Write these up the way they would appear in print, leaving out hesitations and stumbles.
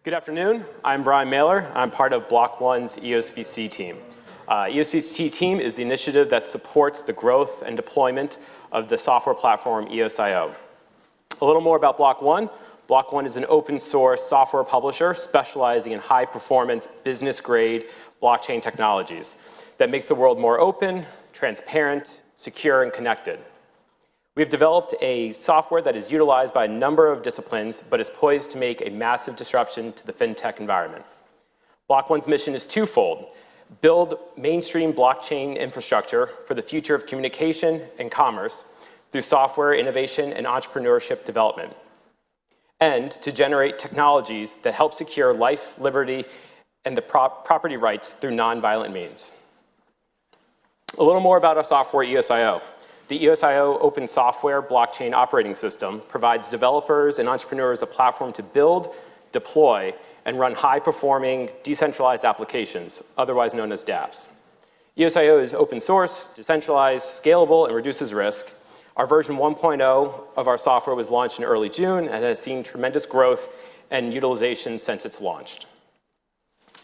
Good afternoon. I'm Brian Mailer. I'm part of Block.one's Eos VC team. Eos VC team is the initiative that supports the growth and deployment of the software platform EOS.io. A little more about Block.one. Block.one is an open source software publisher specializing in high performance, business grade blockchain technologies that makes the world more open, transparent, secure, and connected. We've developed a software that is utilized by a number of disciplines, but is poised to make a massive disruption to the Fintech environment. Block.one's mission is twofold: build mainstream blockchain infrastructure for the future of communication and commerce through software innovation and entrepreneurship development, and to generate technologies that help secure life, liberty, and the property rights through nonviolent means. A little more about our software, EOS.io. The EOS.io open software blockchain operating system provides developers and entrepreneurs a platform to build, deploy, and run high-performing decentralized applications, otherwise known as dApps. EOS.io is open source, decentralized, scalable, and reduces risk. Our version 1.0 of our software was launched in early June and has seen tremendous growth and utilization since it's launched.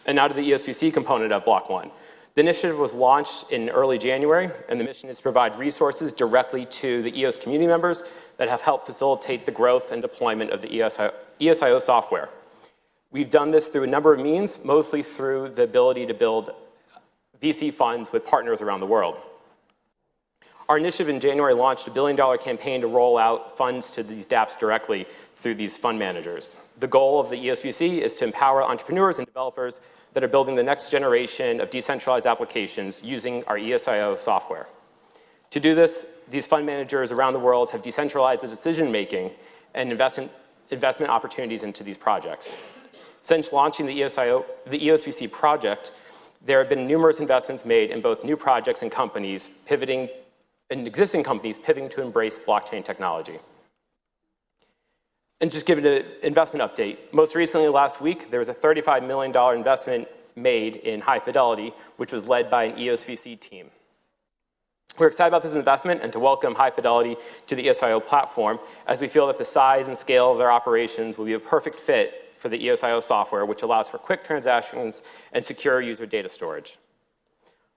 And now to the Eos VC component of Block.one. The initiative was launched in early January, and the mission is to provide resources directly to the EOS community members that have helped facilitate the growth and deployment of the EOS.io software. We've done this through a number of means, mostly through the ability to build VC funds with partners around the world. Our initiative in January launched a $1 billion campaign to roll out funds to these dApps directly through these fund managers. The goal of the Eos VC is to empower entrepreneurs and developers that are building the next generation of decentralized applications using our EOS.io software. To do this, these fund managers around the world have decentralized the decision-making and investment opportunities into these projects. Since launching the Eos VC project, there have been numerous investments made in both new projects and companies existing companies pivoting to embrace blockchain technology. And just giving an investment update, most recently last week, there was a $35 million investment made in High Fidelity, which was led by an Eos VC team. We're excited about this investment and to welcome High Fidelity to the EOS.io platform, as we feel that the size and scale of their operations will be a perfect fit for the EOS.io software, which allows for quick transactions and secure user data storage.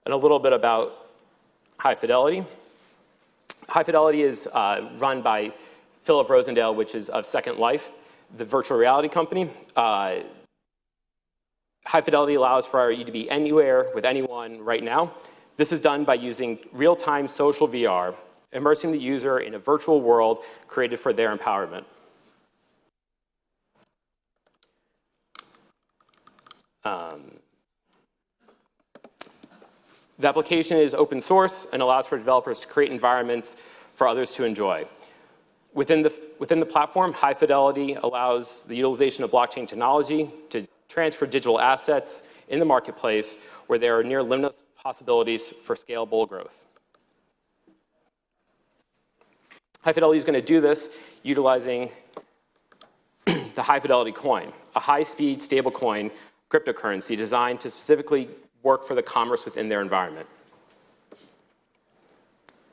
And a little bit about High Fidelity. High Fidelity is run by Philip Rosendale, which is of Second Life, the virtual reality company. High Fidelity allows for you to be anywhere with anyone right now. This is done by using real-time social VR, immersing the user in a virtual world created for their empowerment. The application is open source and allows for developers to create environments for others to enjoy. Within the platform, High Fidelity allows the utilization of blockchain technology to transfer digital assets in the marketplace where there are near limitless possibilities for scalable growth. High Fidelity is going to do this utilizing the High Fidelity coin, a high-speed stablecoin cryptocurrency designed to specifically work for the commerce within their environment.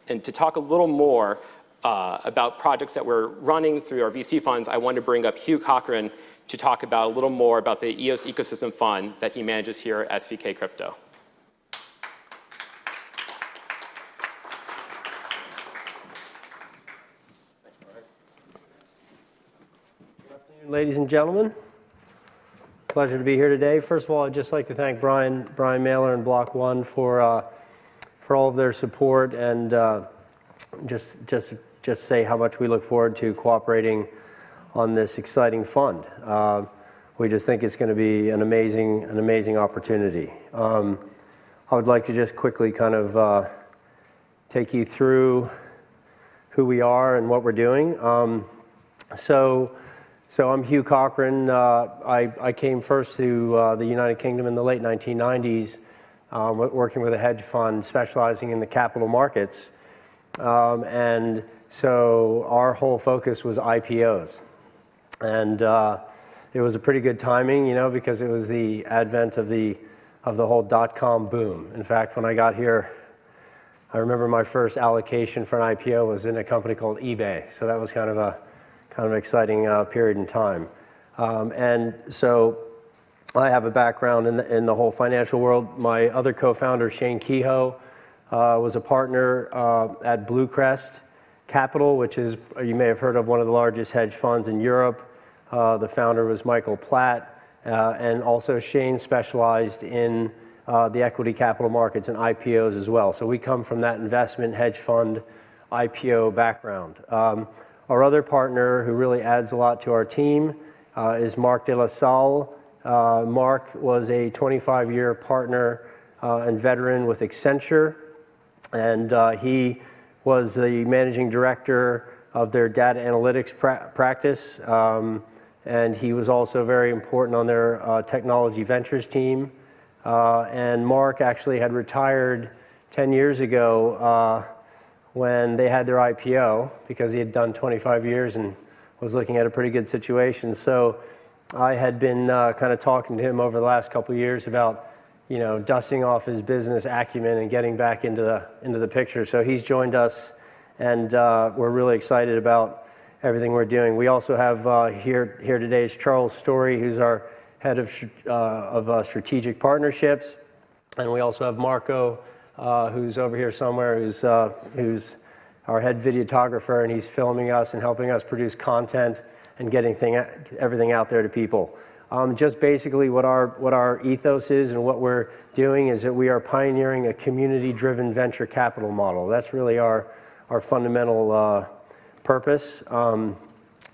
And to talk a little more about projects that we're running through our VC funds, I wanted to bring up Hugh Cochran to talk about a little more about the EOS ecosystem fund that he manages here at SVK Crypto. Good afternoon, ladies and gentlemen. Pleasure to be here today. First of all, I'd just like to thank Brian Mailer and Block.one for all of their support and just say how much we look forward to cooperating on this exciting fund. We just think it's going to be an amazing opportunity. I would like to just quickly kind of take you through who we are and what we're doing. So I'm Hugh Cochran. I came first to the United Kingdom in the late 1990s, working with a hedge fund specializing in the capital markets. And so our whole focus was IPOs. And it was a pretty good timing, you know, because it was the advent of the whole .com boom. In fact, when I got here, I remember my first allocation for an IPO was in a company called eBay. So that was kind of an exciting period in time. And so I have a background in the whole financial world. My other co-founder, Shane Kehoe, was a partner at Bluecrest Capital, which is, you may have heard of, one of the largest hedge funds in Europe. The founder was Michael Platt, and also Shane specialized in the equity capital markets and IPOs as well. So we come from that investment hedge fund IPO background. Our other partner who really adds a lot to our team is Marc De Lasalle. Marc was a 25-year partner and veteran with Accenture, and he was the managing director of their data analytics practice, and he was also very important on their technology ventures team. And Marc actually had retired 10 years ago when they had their IPO, because he had done 25 years and was looking at a pretty good situation. So I had been kind of talking to him over the last couple of years about, dusting off his business acumen and getting back into the picture. So he's joined us, and we're really excited about everything we're doing. We also have here today is Charles Story, who's our head of strategic partnerships, and we also have Marco, who's over here somewhere, who's our head videographer, and he's filming us and helping us produce content and getting everything out there to people. Just basically what our ethos is and what we're doing is that we are pioneering a community-driven venture capital model. That's really our fundamental purpose.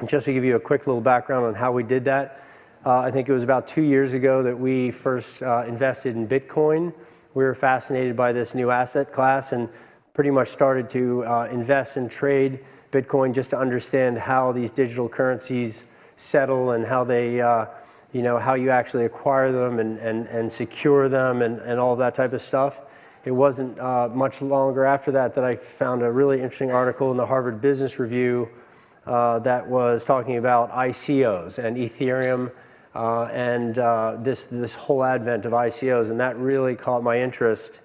Just to give you a quick little background on how we did that, I think it was about 2 years ago that we first invested in Bitcoin. We were fascinated by this new asset class and pretty much started to invest and trade Bitcoin just to understand how these digital currencies settle and how they, how you actually acquire them and secure them and all that type of stuff. It wasn't much longer after that I found a really interesting article in the Harvard Business Review that was talking about ICOs and Ethereum and this whole advent of ICOs, and that really caught my interest.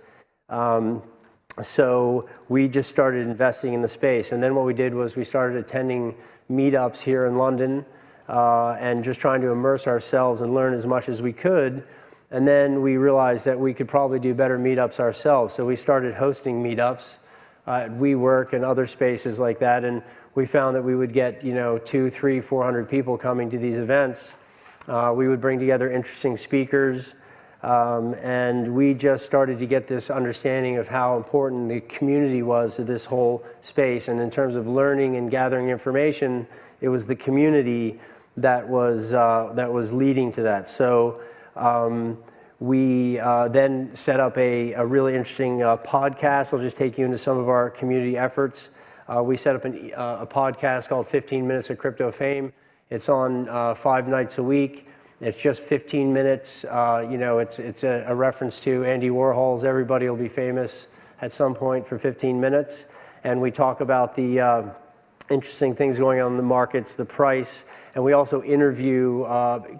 So we just started investing in the space, and then what we did was we started attending meetups here in London and just trying to immerse ourselves and learn as much as we could. And then we realized that we could probably do better meetups ourselves, so we started hosting meetups at WeWork and other spaces like that, and we found that we would get 200, 300, 400 people coming to these events. We would bring together interesting speakers, and we just started to get this understanding of how important the community was to this whole space. And in terms of learning and gathering information, it was the community that was leading to that. So we then set up a really interesting podcast. I'll just take you into some of our community efforts. We set up a podcast called 15 Minutes of Crypto Fame. It's on 5 nights a week. It's just 15 minutes. It's a reference to Andy Warhol's "Everybody Will Be Famous at Some Point" for 15 minutes. And we talk about the interesting things going on in the markets, the price, and we also interview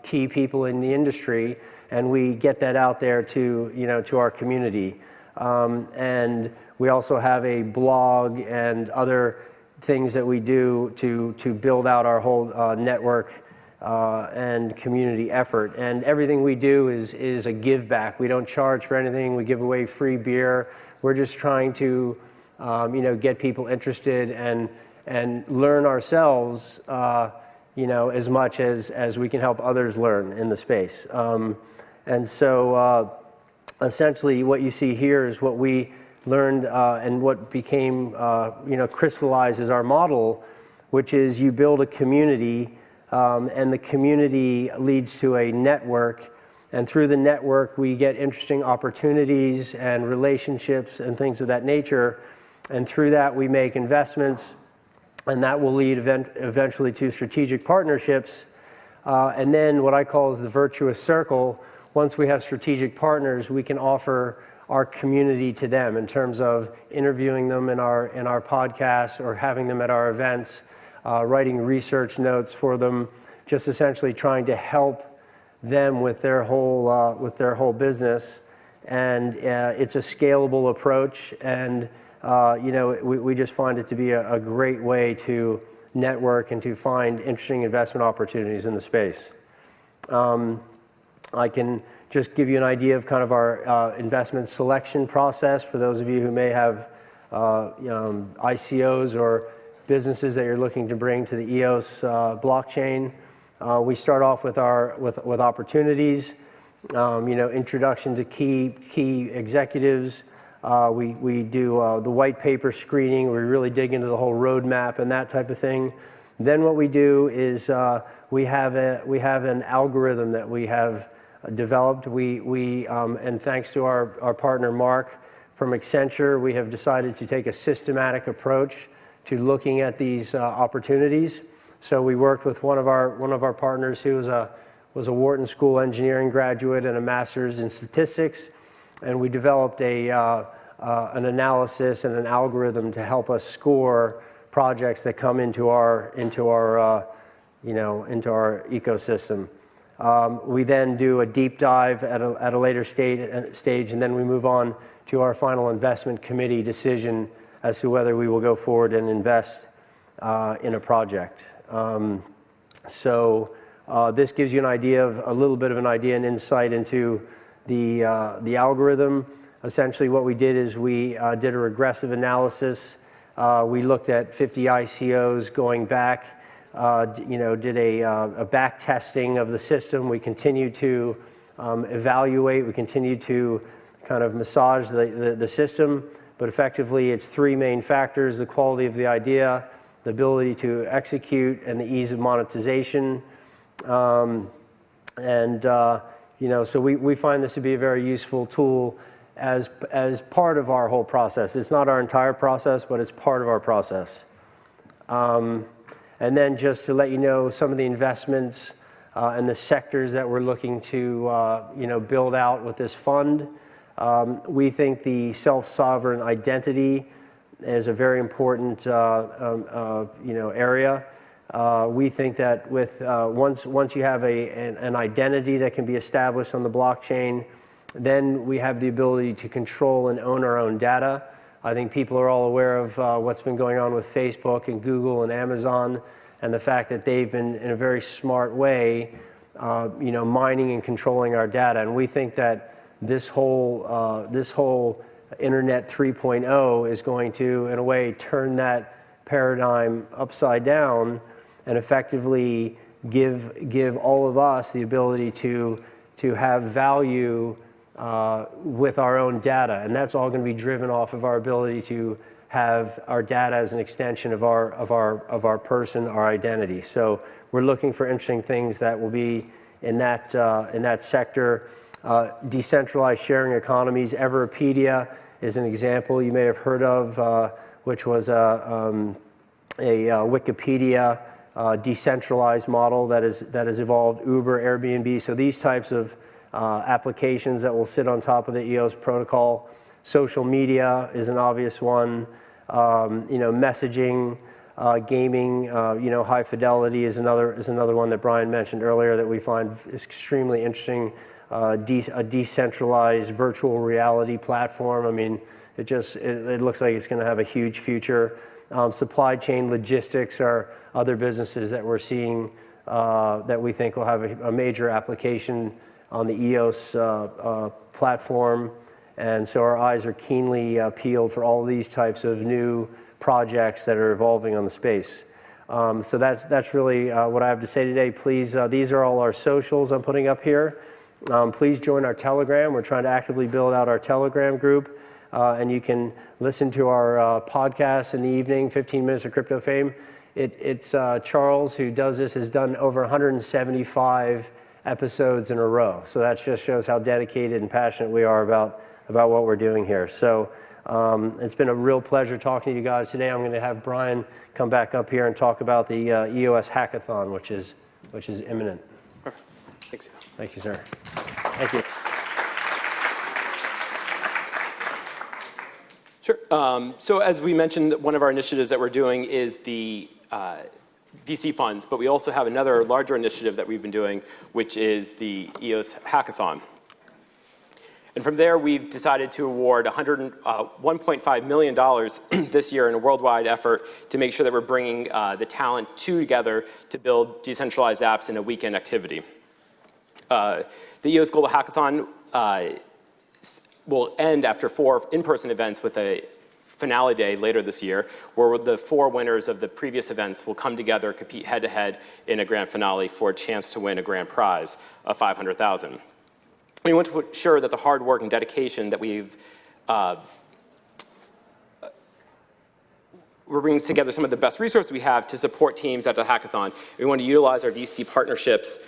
key people in the industry, and we get that out there to our community. And we also have a blog and other things that we do to build out our whole network and community effort. And everything we do is a give back. We don't charge for anything. We give away free beer. We're just trying to get people interested and learn ourselves as much as we can help others learn in the space. And so essentially what you see here is what we learned and what became crystallized as our model, which is you build a community, and the community leads to a network, and through the network we get interesting opportunities and relationships and things of that nature, and through that we make investments, and that will lead eventually to strategic partnerships, and then what I call is the virtuous circle. Once we have strategic partners, we can offer our community to them in terms of interviewing them in our podcasts or having them at our events, writing research notes for them, just essentially trying to help them with their whole business. And it's a scalable approach, and we just find it to be a great way to network and to find interesting investment opportunities in the space. I can just give you an idea of kind of our investment selection process for those of you who may have ICOs or businesses that you're looking to bring to the EOS blockchain. We start off with opportunities, introduction to key executives. We do the white paper screening. We really dig into the whole roadmap and that type of thing. Then what we do is we have an algorithm that we have developed. And thanks to our partner Marc from Accenture, we have decided to take a systematic approach to looking at these opportunities. So we worked with one of our partners who was a Wharton School engineering graduate and a master's in statistics, and we developed an analysis and an algorithm to help us score projects that come into our ecosystem. We then do a deep dive at a later stage, and then we move on to our final investment committee decision as to whether we will go forward and invest in a project. This gives you a little bit of an idea and insight into the algorithm. Essentially what we did is we did a regressive analysis. We looked at 50 ICOs going back, did a back testing of the system. We continue to evaluate, we continue to kind of massage the system, but effectively it's three main factors: the quality of the idea, the ability to execute, and the ease of monetization. So we find this to be a very useful tool as part of our whole process. It's not our entire process, but it's part of our process. And then just to let you know some of the investments and the sectors that we're looking to build out with this fund. We think the self-sovereign identity is a very important area. We think that with once you have an identity that can be established on the blockchain, then we have the ability to control and own our own data. I think people are all aware of what's been going on with Facebook and Google and Amazon, and the fact that they've been, in a very smart way, mining and controlling our data. And we think that this whole Internet 3.0 is going to, in a way, turn that paradigm upside down and effectively give all of us the ability to have value with our own data. And that's all going to be driven off of our ability to have our data as an extension of our person, our identity. So we're looking for interesting things that will be in that sector. Decentralized sharing economies. Everpedia is an example you may have heard of, which was a Wikipedia decentralized model that has evolved. Uber, Airbnb. So these types of applications that will sit on top of the EOS protocol. Social media is an obvious one. Messaging, gaming, high fidelity is another one that Brian mentioned earlier that we find extremely interesting. A decentralized virtual reality platform. I mean, it looks like it's going to have a huge future. Supply chain logistics are other businesses that we're seeing that we think will have a major application on the EOS platform. And so our eyes are keenly peeled for all these types of new projects that are evolving on the space. So that's really what I have to say today. Please, these are all our socials I'm putting up here. Please join our Telegram. We're trying to actively build out our Telegram group. And you can listen to our podcast in the evening, 15 Minutes of Crypto Fame. It's Charles, who does this, has done over 175 episodes in a row. So that just shows how dedicated and passionate we are about what we're doing here. So it's been a real pleasure talking to you guys today. I'm going to have Brian come back up here and talk about the EOS Hackathon, which is imminent. Thanks. Thank you, sir. Thank you. Sure. So as we mentioned, one of our initiatives that we're doing is the VC funds, but we also have another larger initiative that we've been doing, which is the EOS Hackathon. And from there, we've decided to award $1.5 million this year in a worldwide effort to make sure that we're bringing the talent together to build decentralized apps in a weekend activity. The EOS Global Hackathon will end after 4 in-person events with a finale day later this year, where the 4 winners of the previous events will come together, compete head-to-head in a grand finale for a chance to win a grand prize of $500,000. We want to ensure that the hard work and dedication that we're bringing together some of the best resources we have to support teams at the hackathon. We want to utilize our VC partnerships,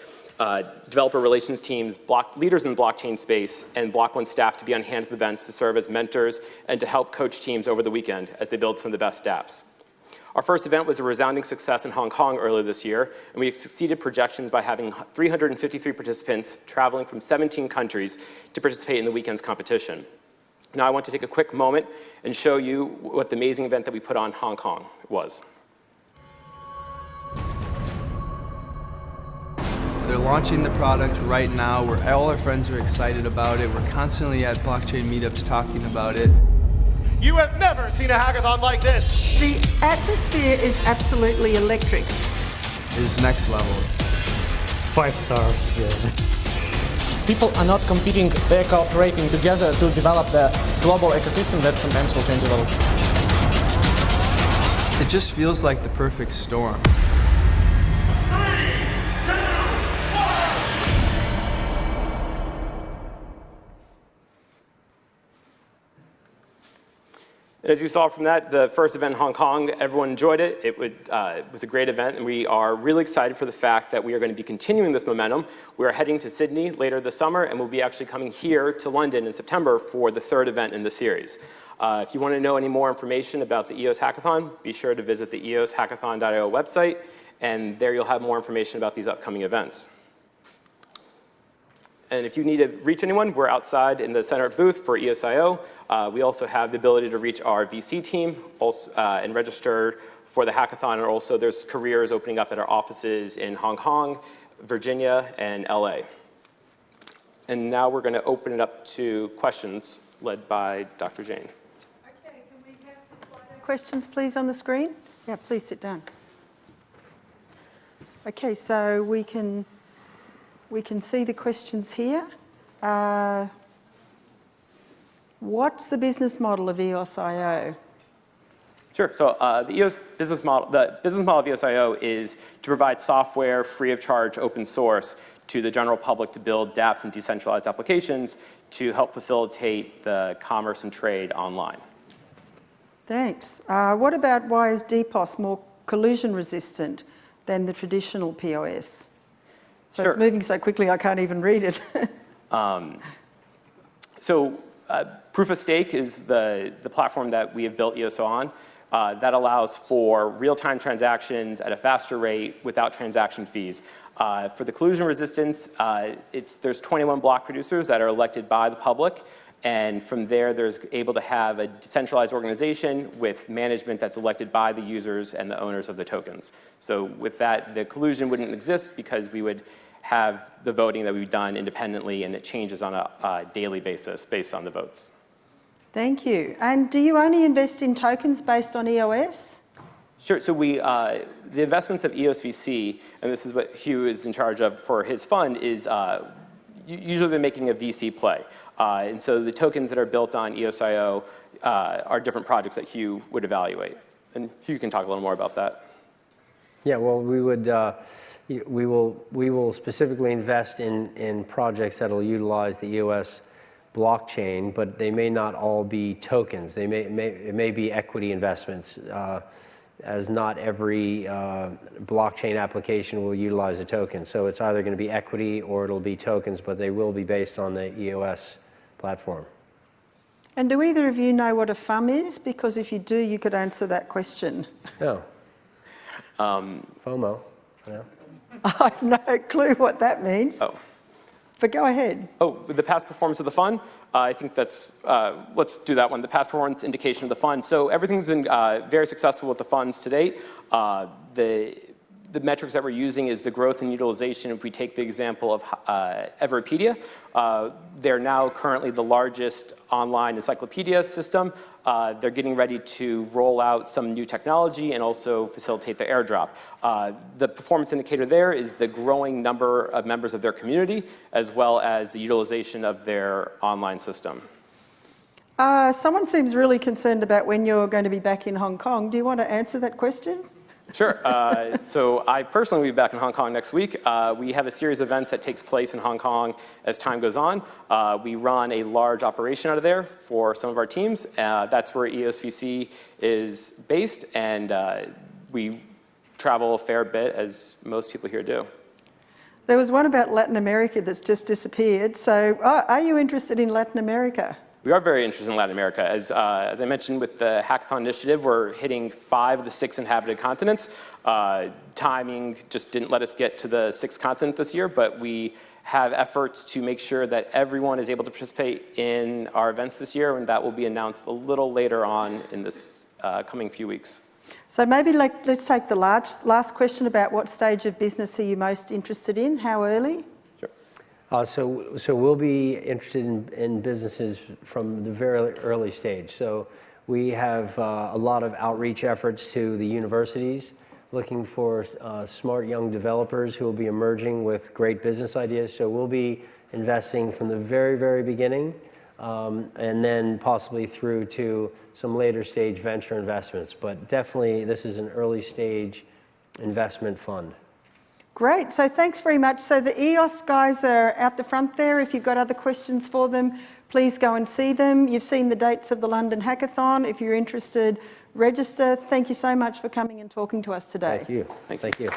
developer relations teams, leaders in the blockchain space, and Block.one staff to be on hand at the events to serve as mentors and to help coach teams over the weekend as they build some of the best dApps. Our first event was a resounding success in Hong Kong earlier this year, and we exceeded projections by having 353 participants traveling from 17 countries to participate in the weekend's competition. Now I want to take a quick moment and show you what the amazing event that we put on Hong Kong was. They're launching the product right now. All our friends are excited about it. We're constantly at blockchain meetups talking about it. You have never seen a hackathon like this. The atmosphere is absolutely electric. It's next level. 5 stars, yeah. People are not competing, they're cooperating together to develop the global ecosystem that sometimes will change the world. It just feels like the perfect storm. As you saw from that, the first event in Hong Kong, everyone enjoyed it. It was a great event, and we are really excited for the fact that we are going to be continuing this momentum. We are heading to Sydney later this summer, and we'll be actually coming here to London in September for the 3rd event in the series. If you want to know any more information about the EOS Hackathon, be sure to visit the eoshackathon.io website, and there you'll have more information about these upcoming events. And if you need to reach anyone, we're outside in the center booth for EOS.io. We also have the ability to reach our VC team and register for the hackathon. And also there's careers opening up at our offices in Hong Kong, Virginia, and LA. And now we're going to open it up to questions led by Dr. Jane. Okay, can we have the slide questions please on the screen? Yeah, please sit down. Okay, so we can see the questions here. What's the business model of EOS.io? Sure. So the business model of EOS.io is to provide software free of charge, open source, to the general public to build dApps and decentralized applications to help facilitate the commerce and trade online. Thanks. What about why is DPoS more collusion resistant than the traditional POS? So Sure. It's moving so quickly I can't even read it. Proof of stake is the platform that we have built EOS on. That allows for real-time transactions at a faster rate without transaction fees. For the collusion resistance, there's 21 block producers that are elected by the public. And from there, there's able to have a decentralized organization with management that's elected by the users and the owners of the tokens. So with that, the collusion wouldn't exist because we would have the voting that we've done independently, and it changes on a daily basis based on the votes. Thank you. And do you only invest in tokens based on EOS? Sure. So the investments of Eos VC, and this is what Hugh is in charge of for his fund, is usually they're making a VC play. And so the tokens that are built on EOS.io are different projects that Hugh would evaluate. And Hugh can talk a little more about that. Yeah, well, we will specifically invest in projects that will utilize the EOS blockchain, but they may not all be tokens. It may be equity investments, as not every blockchain application will utilize a token. So it's either going to be equity or it'll be tokens, but they will be based on the EOS platform. And do either of you know what a FUM is? Because if you do, you could answer that question. No. FOMO. Yeah. I have no clue what that means. Oh. But go ahead. Oh, the past performance of the fund? I think that's, let's do that one, the past performance indication of the fund. So everything's been very successful with the funds to date. The metrics that we're using is the growth and utilization. If we take the example of Everpedia, they're now currently the largest online encyclopedia system they're getting ready to roll out some new technology and also facilitate the airdrop. The performance indicator there is the growing number of members of their community, as well as the utilization of their online system. Someone seems really concerned about when you're going to be back in Hong Kong. Do you want to answer that question? Sure. So I personally will be back in Hong Kong next week. We have a series of events that takes place in Hong Kong as time goes on. We run a large operation out of there for some of our teams. That's where Eos VC is based, and we travel a fair bit, as most people here do. There was one about Latin America that's just disappeared. So are you interested in Latin America? We are very interested in Latin America. As I mentioned with the Hackathon initiative, we're hitting 5 of the 6 inhabited continents. Timing just didn't let us get to the 6th continent this year, but we have efforts to make sure that everyone is able to participate in our events this year, and that will be announced a little later on in this coming few weeks. So maybe let's take the last question about what stage of business are you most interested in? How early? So we'll be interested in businesses from the very early stage. So we have a lot of outreach efforts to the universities, looking for smart young developers who will be emerging with great business ideas. So we'll be investing from the very, very beginning, and then possibly through to some later stage venture investments. But definitely, this is an early stage investment fund. Great, so thanks very much. So the EOS guys are out the front there. If you've got other questions for them, please go and see them. You've seen the dates of the London Hackathon. If you're interested, register. Thank you so much for coming and talking to us today. Thank you. Thank you.